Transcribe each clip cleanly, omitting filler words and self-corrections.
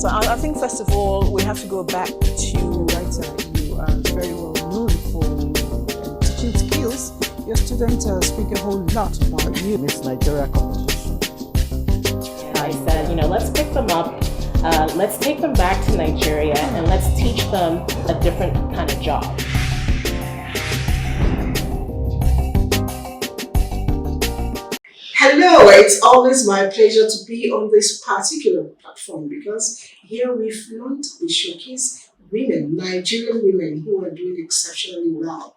So I think first of all, we have to go back to writer. You are very well known for teaching skills. Your students speak a whole lot about you. Miss Nigeria competition. I said, let's pick them up, let's take them back to Nigeria, and let's teach them a different kind of job. Hello, it's always my pleasure to be on this particular platform because here we flaunt, we showcase women, Nigerian women who are doing exceptionally well.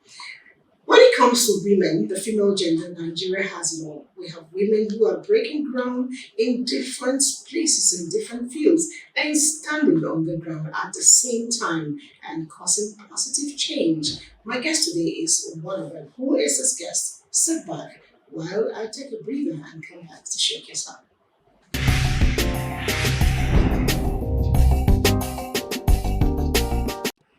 When it comes to women, the female gender, Nigeria has it all. We have women who are breaking ground in different places, in different fields, and standing on the ground at the same time and causing positive change. My guest today is one of them. Who is this guest? Sit back while I take a breather and come back to showcase her.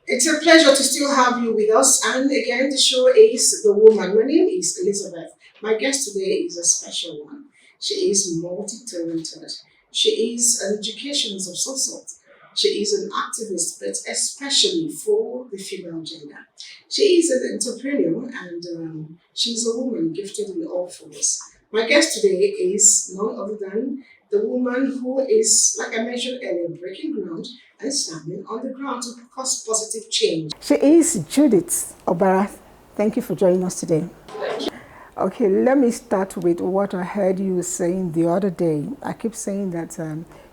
It's a pleasure to still have you with us. And again, the show is The Woman. My name is Elizabeth. My guest today is a special one. She is multi-talented. She is an educationist of some sort. She is an activist, but especially for the female gender. She is an entrepreneur and she's a woman gifted in all forms. My guest today is none other than the woman who is, like I mentioned earlier, breaking ground and standing on the ground to cause positive change. She is Judith Ogbara. Thank you for joining us today. Thank you. Okay, let me start with what I heard you saying the other day. I keep saying that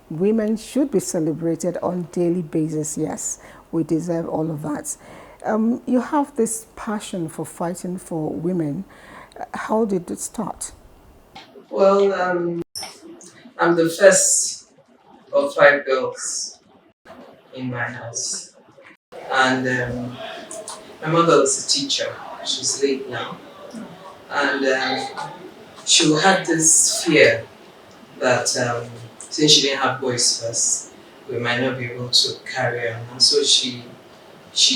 women should be celebrated on a daily basis. Yes, we deserve all of that. You have this passion for fighting for women. How did it start? Well, I'm the first of 5 girls in my house. And my mother was a teacher. She's late now. And she had this fear that since she didn't have boys first, we might not be able to carry on. And so she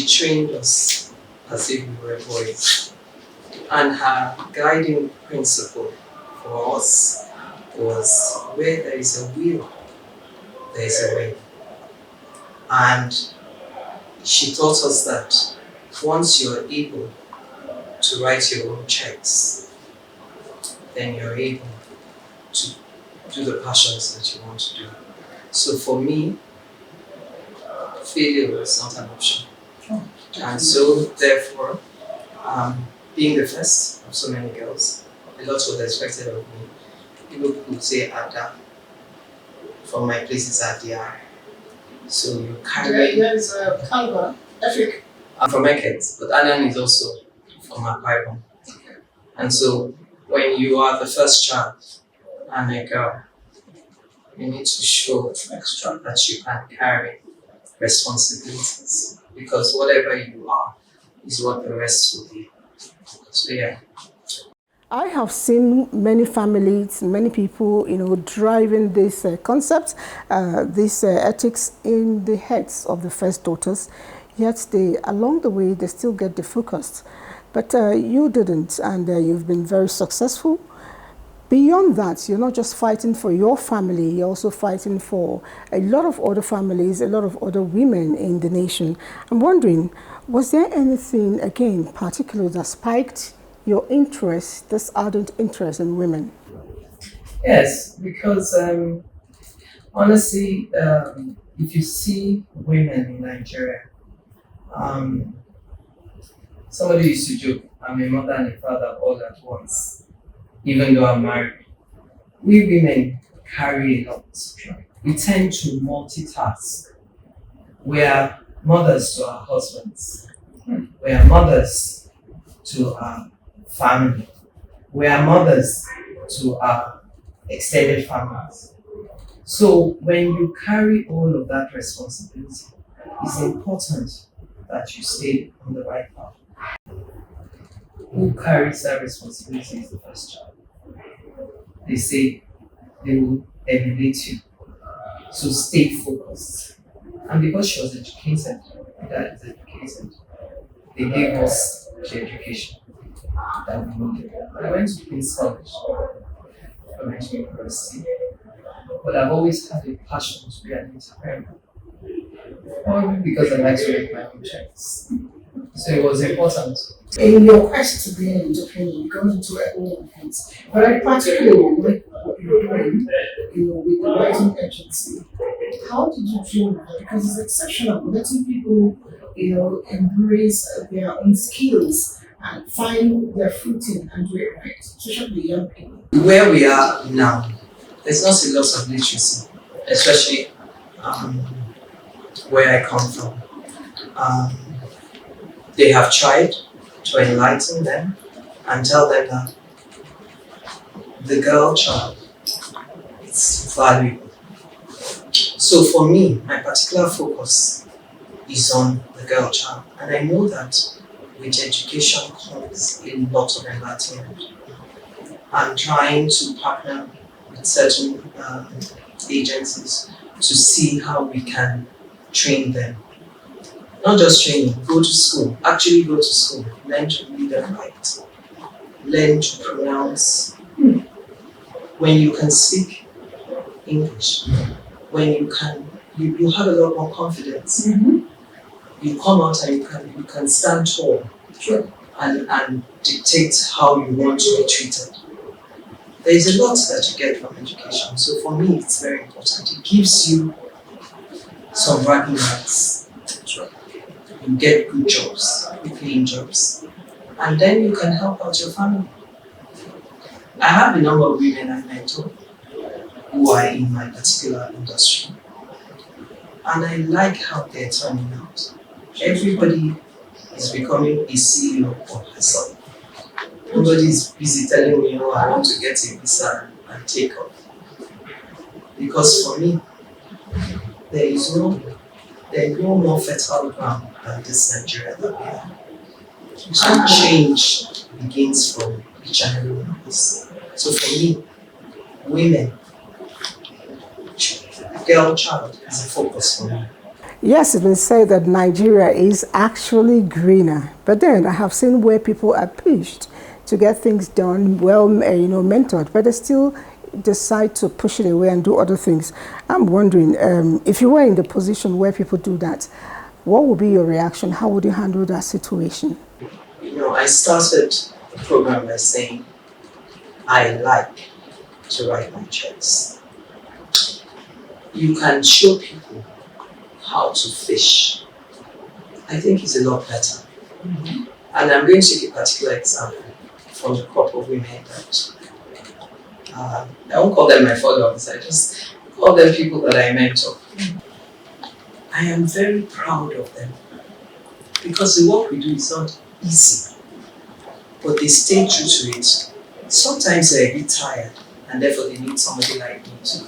trained us as if we were boys. And her guiding principle for us was where there is a will, there is a way. And she taught us that once you're able to write your own checks, then you're able to do the passions that you want to do. So for me, failure was not an option. And so therefore, being the first of so many girls, a lot was expected of me. People could say Ada. From my place is Adia. So you carry. There is a Kalba, Efik. I'm from Eket, but Anan is also from Akwa. And so when you are the first child and a girl, you need to show extra that you can carry responsibilities, because whatever you are is what the rest will be. So yeah. I have seen many families, many people, driving this concept, this ethics in the heads of the first daughters. Yet along the way, they still get defocused. But you didn't, and you've been very successful. Beyond that, you're not just fighting for your family, you're also fighting for a lot of other families, a lot of other women in the nation. I'm wondering, was there anything, again, particular that spiked your interest, this ardent interest in women? Yes, because honestly, if you see women in Nigeria, somebody used to joke, I'm a mother and a father all at once, even though I'm married. We women carry a lot. We tend to multitask. We are mothers to our husbands. We are mothers to our family. We are mothers to our extended families. So when you carry all of that responsibility, it's important that you stay on the right path. Who carries that responsibility is the first child. They say they will emulate you. So stay focused. And because she was educated, my dad is educated, they gave us the education that we needed. I went to Queen's College from Nigerian University, but I've always had a passion to be an entrepreneur. Probably because I like to make my own choice. So it was important. In your quest to be an entrepreneur, you got into a whole of things. But I particularly like what you're doing, with the writing agency. How did you dream of that? Because it's exceptional, letting people, embrace their own skills and find their footing and do it right, especially the young people. Where we are now, there's not a lot of literacy, especially where I come from. They have tried to enlighten them and tell them that the girl child is valuable. So for me, my particular focus is on the girl child, and I know that with education comes a lot of enlightenment. I'm trying to partner with certain agencies to see how we can train them. Not just training, go to school, actually go to school, learn to read and write, learn to pronounce. When you can speak English, when you have a lot more confidence. You come out and you can stand tall. Sure. And dictate how you want to be treated. There is a lot that you get from education. So for me, it's very important. It gives you some bragging rights. You get good jobs, good paying jobs. And then you can help out your family. I have a number of women I mentor who are in my particular industry. And I like how they're turning out. Everybody is becoming a CEO of herself. Nobody is busy telling me, I want to get a visa and take off. Because for me, there is no more fertile ground than this Nigeria that we have. So change begins from each and every one of us. So for me, women, girl child is a focus for me. Yes, it's been said that Nigeria is actually greener, but then I have seen where people are pushed to get things done, mentored, but they still decide to push it away and do other things. I'm wondering, if you were in the position where people do that, what would be your reaction? How would you handle that situation? I started the program by saying, I like to write my checks. You can show people how to fish. I think it's a lot better. And I'm going to give a particular example from the crop of women that I won't call them my followers, I just call them people that I mentor. I am very proud of them because the work we do is not easy, but they stay true to it. Sometimes they're a bit tired and therefore they need somebody like me to,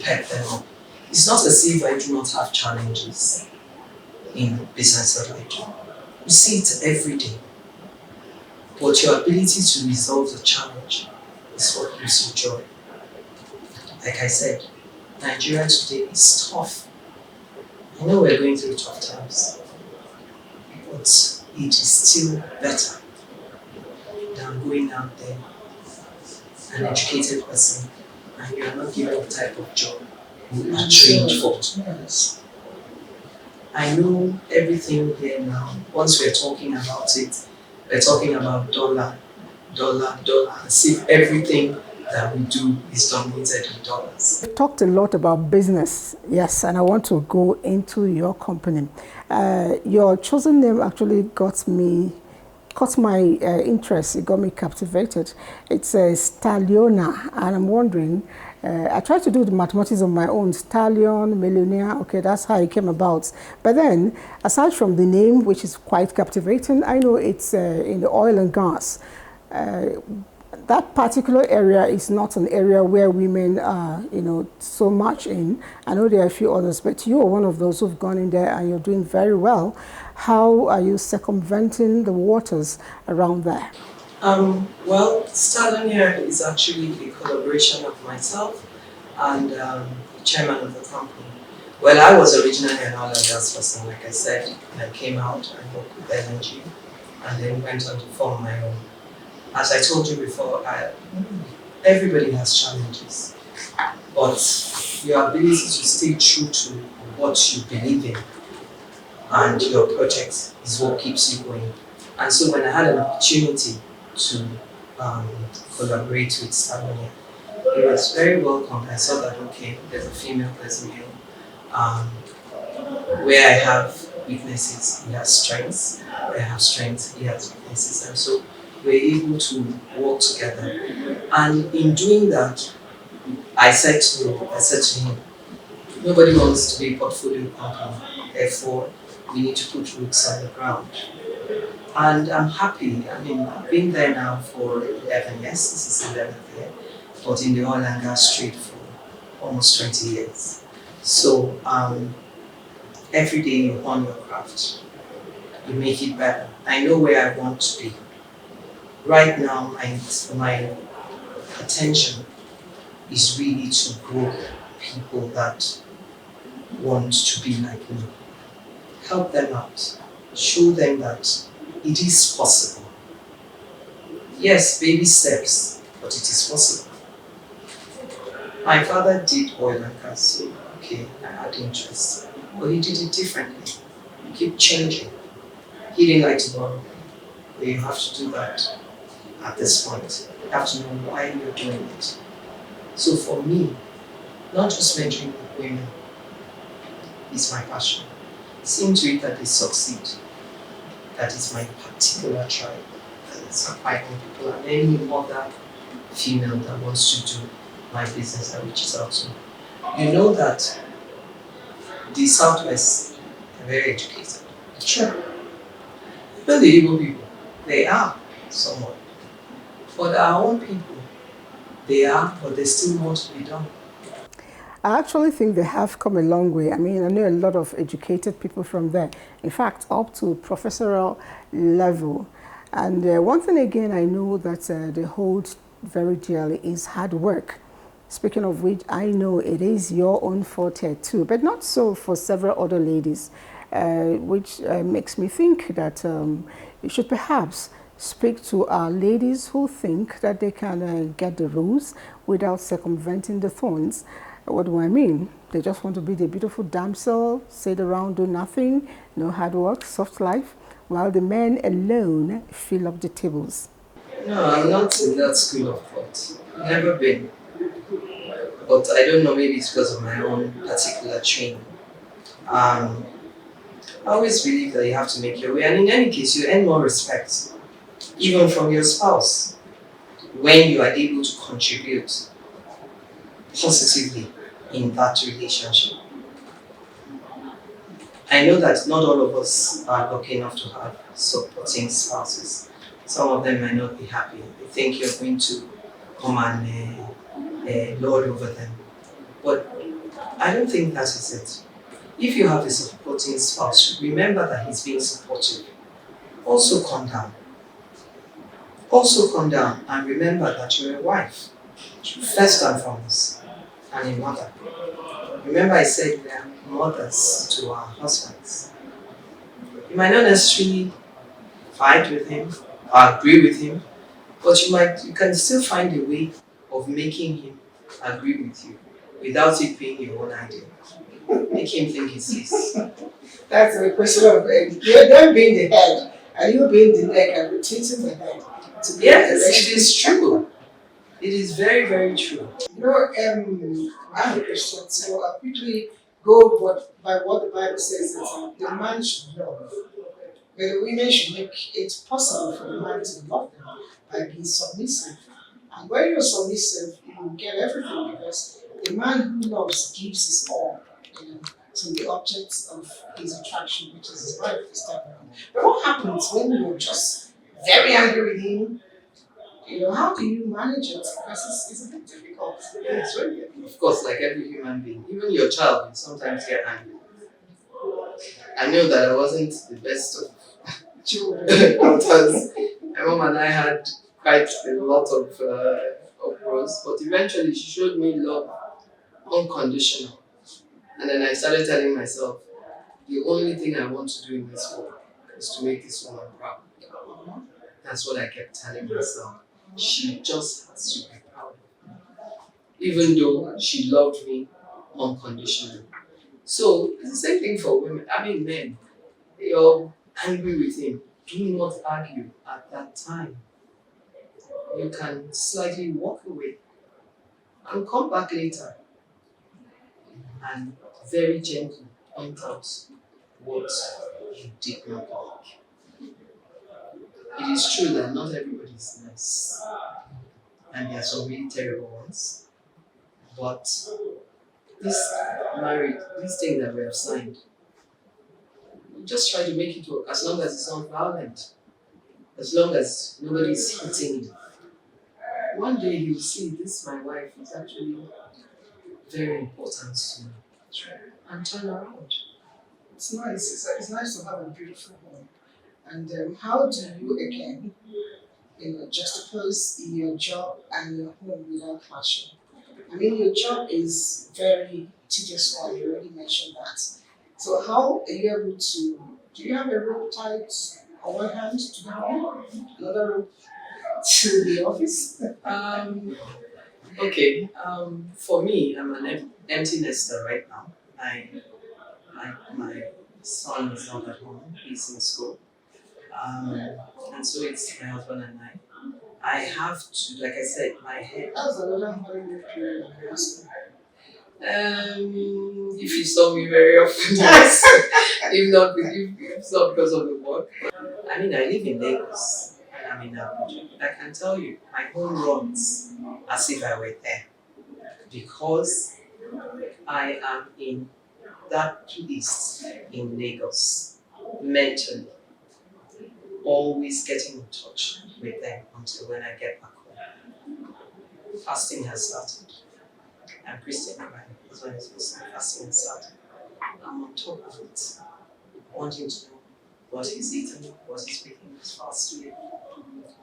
pep them up. It's not as if I do not have challenges in business that I do. You see it every day. But your ability to resolve the challenge is what gives you joy. Like I said, Nigeria today is tough. I know we're going through tough times, but it is still better than going out there, an educated person, and you are not given the type of job you are trained for. Yes. I know everything here now. Once we're talking about it, we're talking about dollar, as if everything that we do is dominated in dollars. We've talked a lot about business, yes, and I want to go into your company. Your chosen name actually caught my interest. It got me captivated. It's a Stallionaire, and I'm wondering, I tried to do the mathematics on my own. Stallion, millionaire, okay, that's how it came about. But then, aside from the name, which is quite captivating, I know it's in the oil and gas. That particular area is not an area where women are, so much in. I know there are a few others, but you are one of those who've gone in there and you're doing very well. How are you circumventing the waters around there? Well, Stallionaire is actually a collaboration of myself and the chairman of the company. Well, I was originally an oil and gas person, like I said. I came out and worked with LNG and then went on to form my own. As I told you before, everybody has challenges, but your ability to stay true to what you believe in, and your project is what keeps you going. And so when I had an opportunity to collaborate with Stallionaire, it was very welcome. I saw that, okay, there's a female, there's a male. Um, where I have weaknesses, he has strengths. Where I have strengths, he has weaknesses. And so we're able to work together. And in doing that, I said to him, nobody wants to be a portfolio company. Therefore, we need to put roots on the ground. And I'm happy. I mean, I've been there now for 11 years. This is 11th year. But in the oil and gas trade for almost 20 years. So every day you hone your craft. You make it better. I know where I want to be. Right now, my attention is really to grow people that want to be like me. Help them out. Show them that it is possible. Yes, baby steps, but it is possible. My father did oil and gas, so okay, I had interest. But he did it differently. You keep changing. He didn't like to borrow. But you have to do that at this point. You have to know why you're doing it. So for me, not just mentoring women is my passion. Seeing to it that they succeed. That is my particular tribe. That is acquiring people and any other female that wants to do my business that reaches out to me. You know that the Southwest are very educated. Sure. Even the Igbo people, they are somewhat. But our own people, they are, but there's still more to be done. I actually think they have come a long way. I mean, I know a lot of educated people from there. In fact, up to professorial level. And one thing again I know that they hold very dearly is hard work. Speaking of which, I know it is your own forte too, but not so for several other ladies, which makes me think that you should perhaps speak to our ladies who think that they can get the rules without circumventing the thorns. What do I mean? They just want to be the beautiful damsel, sit around, do nothing, no hard work, soft life, while the men alone fill up the tables. No, I'm not in that school of thought. Never been. But I don't know, maybe it's because of my own particular training. I always believe that you have to make your way, and in any case, you earn more respect, even from your spouse, when you are able to contribute positively in that relationship. I know that not all of us are lucky enough to have supporting spouses. Some of them might not be happy. They think you're going to come and lord over them. But I don't think that is it. If you have a supporting spouse, remember that he's being supportive. Also calm down. Also calm down and remember that you're a wife, first and foremost, and a mother. Remember I said we are mothers to our husbands. You might not necessarily fight with him or agree with him, but you can still find a way of making him agree with you without it being your own idea. Make him think it's his. That's the question of them being the head and you being the neck and rotating the head. Yes, it is true. It is very, very true. You know, I have a question. So I'll quickly go by what the Bible says that the man should love. But the women should make it possible for the man to love them by being submissive. And when you're submissive, you will get everything because the man who loves gives his all, to the object of his attraction, which is his wife this time around. But what happens when you're just very angry with him? How do you manage it? Because it's a bit difficult. It's really difficult. Of course, like every human being, even your child will sometimes get angry. I know that I wasn't the best of children because my mom and I had quite a lot of uproars, but eventually she showed me love unconditional. And then I started telling myself, the only thing I want to do in this world is to make this woman proud. That's what I kept telling myself. She just has to be proud of me, even though she loved me unconditionally. So it's the same thing for women. I mean, men, you're angry with him. Do not argue at that time. You can slightly walk away and come back later and very gently point out what you did not like. It is true that not everybody is nice, and there are some really terrible ones. But this marriage, this thing that we have signed, we just try to make it work as long as it's not violent, as long as nobody's hitting you. One day you'll see this, my wife, is actually very important to me. And turn around. It's nice. It's nice to have a beautiful home. And how do you again, juxtapose your job and your home without clashing? I mean, your job is very tedious one. You already mentioned that. So how are you able to? Do you have a rope tied on one hand to the home, another rope to the office? Okay. For me, I'm an empty nester right now. My son is not at home. He's in school. And so it's my husband and I. I have to, like I said, my head. That's another honeymoon period. If you saw me very often, yes. if it's not because of the work. I mean, I live in Lagos and I'm in Abuja. I can tell you, my home runs as if I were there because I am in that place in Lagos mentally, always getting in touch with them until when I get back home. Fasting has started. I'm Christian, my husband is Muslim. Fasting has started. I'm on top of it, wanting to know what he's eating, what he's making his fast with,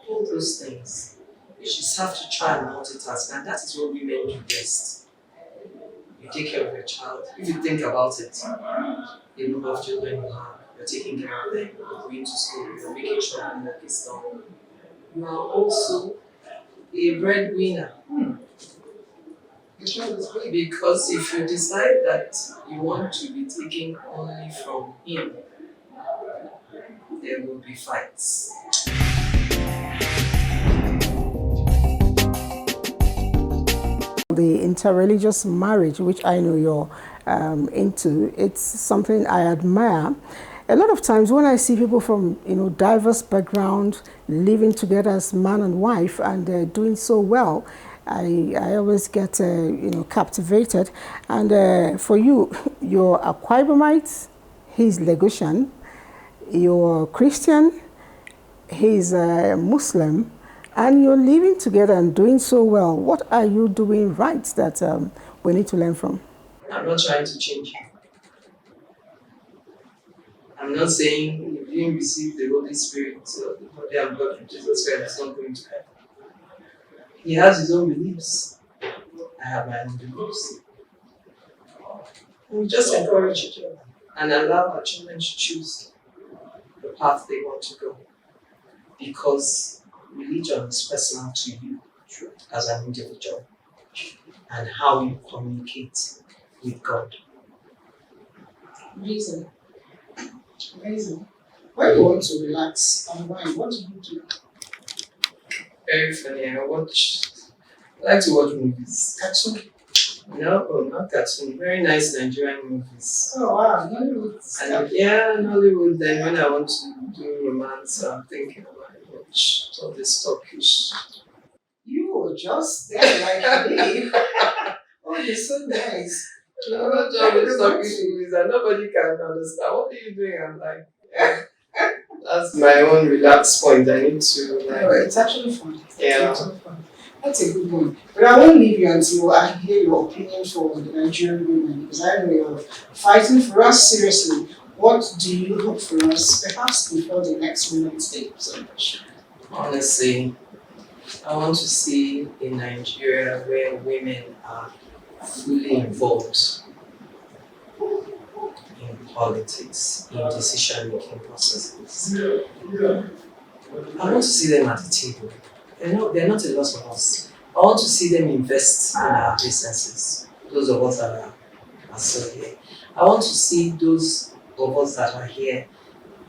all those things. You just have to try and multitask, and that is what women do best. You take care of your child. If you think about it, the number of children you have, you're taking care of them, you're going to school, you're making sure homework is done. You are also a breadwinner. Because if you decide that you want to be taking only from him, there will be fights. The interreligious marriage, which I know you're into, it's something I admire. A lot of times when I see people from diverse backgrounds living together as man and wife and they're doing so well, I always get captivated. And for you, you're a Quibamite, he's Lagosian, you're Christian, he's a Muslim, and you're living together and doing so well. What are you doing right that we need to learn from? I'm not trying to change him. I'm not saying if you didn't receive the Holy Spirit or the body and blood of Jesus Christ, it's not going to happen. He has his own beliefs. I have my own beliefs. We just encourage each other and allow our children to choose the path they want to go. Because religion is personal to you as an individual and how you communicate with God. Amazing. Amazing. When you want to relax and unwind, what do you do? Very funny. I like to watch movies. Cartoon. No, not cartoon. Very nice Nigerian movies. Oh wow, Nollywood. And yeah, Nollywood. Then when I want to do romance, I'm thinking about watch all this Turkish. You were just there like me. Oh, you're so nice. I'm not doing these Turkish movies and nobody can understand. What are you doing? I'm like, yeah. That's my own relaxed point. I need to It's actually fun. Yeah. It's actually fun. That's a good one. But I won't leave you until I hear your opinion for the Nigerian women because I know you're fighting for us seriously. What do you hope for us, perhaps before the next Women's Day celebration? Honestly, I want to see a Nigeria where women are fully involved in politics, in decision-making processes. I want to see them at the table. They're not a lot of us. I want to see them invest in our businesses. Those of us that are still here. I want to see those of us that are here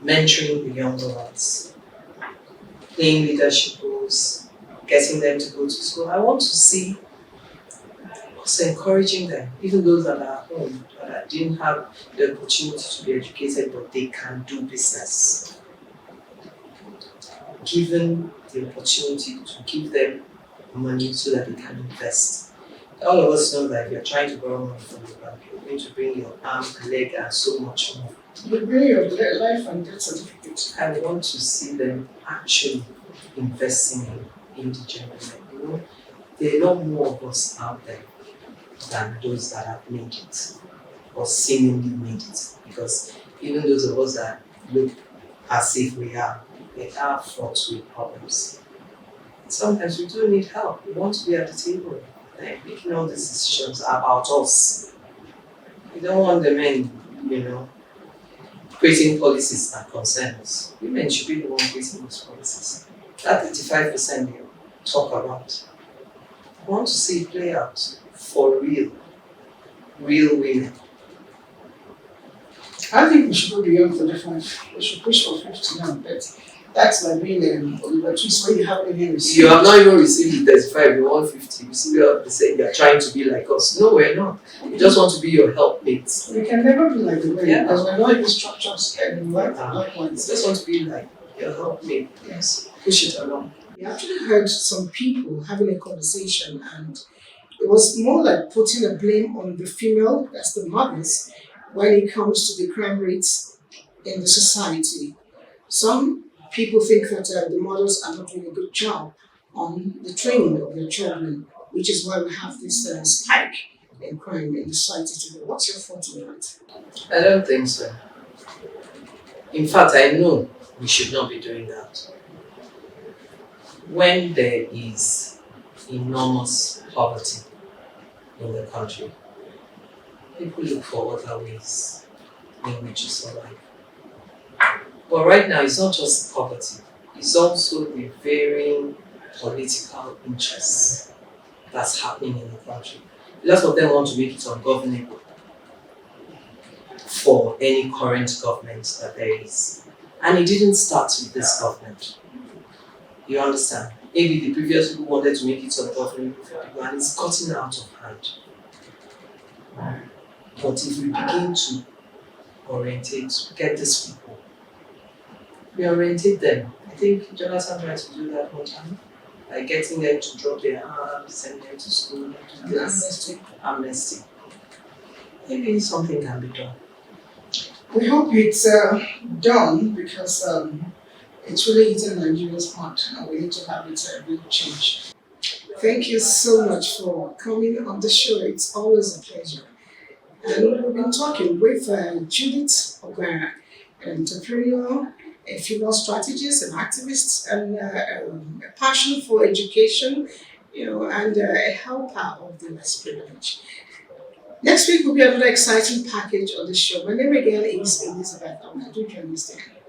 mentoring the younger ones, playing leadership roles, getting them to go to school. I want to see us encouraging them, even those that are at home, that didn't have the opportunity to be educated, but they can do business. Given the opportunity to give them money so that they can invest. All of us know that if you're trying to borrow money from the bank, you're going to bring your arm, leg, and so much more. You bring your life and death certificate. I want to see them actually investing in the general. You know, there are a lot more of us out there than those that have made it or seemingly made it. Because even those of us that look as if we are, they are fraught with problems. Sometimes we do need help. We want to be at the table, like making all these decisions about us. We don't want the men, creating policies that concern us. Women should be the one creating those policies. That 35% they talk about. I want to see it play out for real women. I think we should go beyond 35. We should push for 50 now, but that's like being Oliver Twist when you haven't even received. You have not even received the 35, you want 50. You see, they say you're trying to be like us. No, we're not. We just want to be your helpmates. We can never be like the women because Yeah. we're not even structures anymore. We just want to be like your helpmate. Yes. Push it along. We actually heard some people having a conversation, and it was more like putting a blame on the female, that's the mothers, when it comes to the crime rates in the society. Some people think that the mothers are not doing a good job on the training of their children, which is why we have this spike in crime in the society today. What's your thought on that? I don't think so. In fact, I know we should not be doing that. When there is enormous poverty in the country, people look for other ways in which to survive. But right now, it's not just poverty, it's also the varying political interests that's happening in the country. A lot of them want to make it ungovernable for any current government that there is. And it didn't start with this government. You understand? Maybe the previous people wanted to make it ungovernable for people, and it's gotten out of hand. But if we begin to orientate, get these people, we orientate them. I think Jonathan tried to do that one time, by getting them to drop their arms, send them to school, do this amnesty. Maybe something can be done. We hope it's done because it's really eating Nigeria's heart and we need to have it real change. Thank you so much for coming on the show. It's always a pleasure. And we've been talking with Judith Ogbara, an entrepreneur, a female strategist, an activist, and a passion for education, and a helper of the less privileged. Next week will be another exciting package on the show. My name again is Elizabeth. Do join us then.